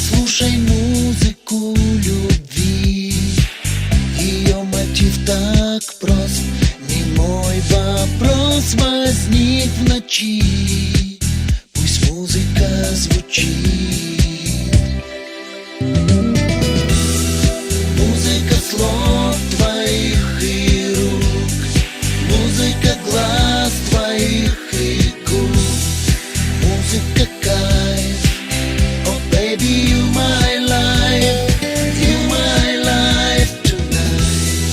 Послушай музыку любви, ее мотив так прост. Немой вопрос возник в ночи, пусть музыка звучит. Музыка слов твоих и рук, музыка глаз твоих и губ, музыка кайф. Oh baby, you my life, you my life tonight.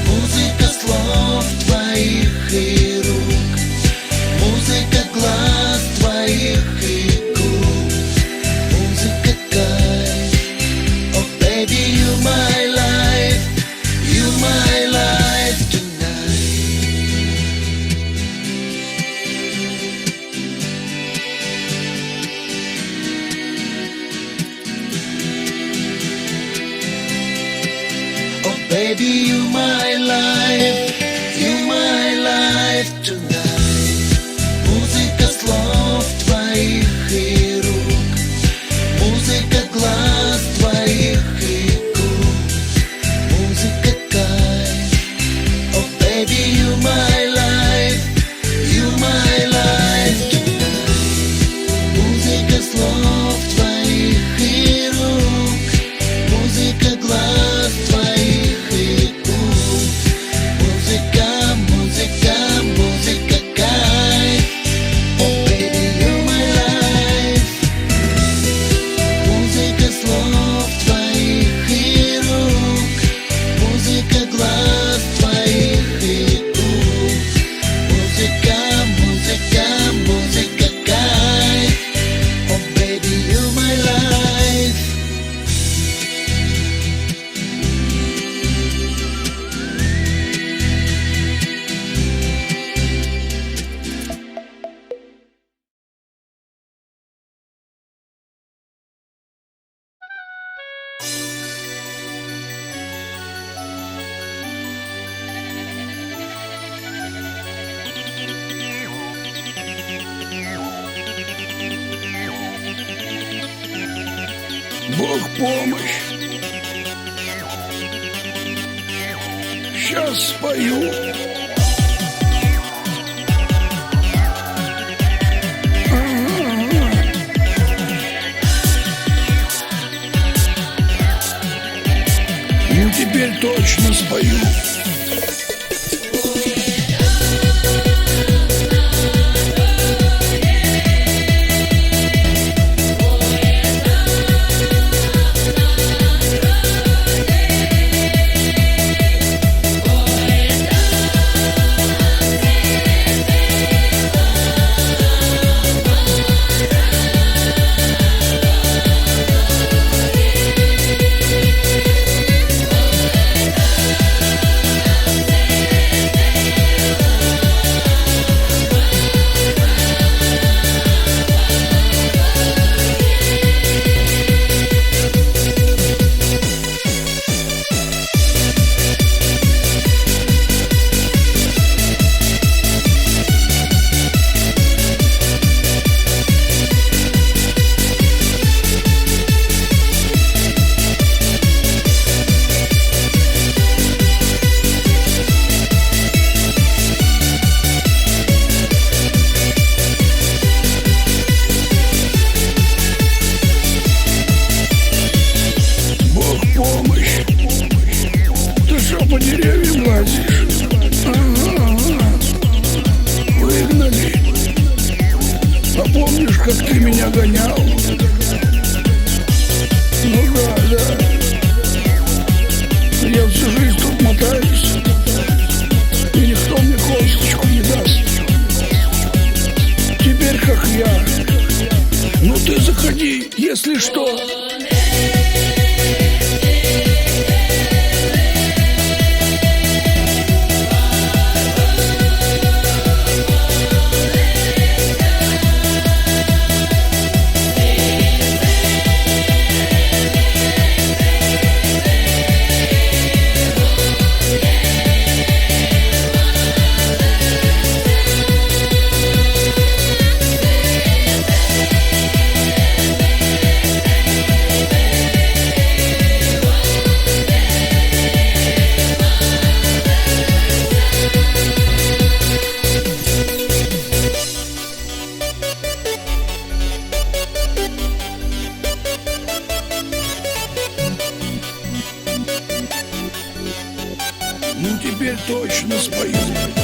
Музыка слов твоих и рук, музыка глаз твоих и губ, музыка кайф. Oh baby, you my life, you my life tonight. Oh baby, you my life, you my life tonight. Музыка слов твоих и рук, музыка глаз твоих и губ, музыка кайф. Oh baby, you my life, you my life tonight. Музыка слов твоих и рук, музыка глаз твоих и губ, музыка, музыка, музыка кайф. Oh baby, you my life. Музыка слов твоих и рук, музыка глаз твоих и губ, музыка, музыка, музыка кайф. Oh baby, you my life. Бог помощь. Сейчас спою. Ну теперь точно спою. По деревьям лазишь. Выгнали. А помнишь, как ты меня гонял? Ну да. Я всю жизнь тут мотаюсь, и никто мне косточку не даст. Теперь как я. Ну ты заходи, если что. точно спою.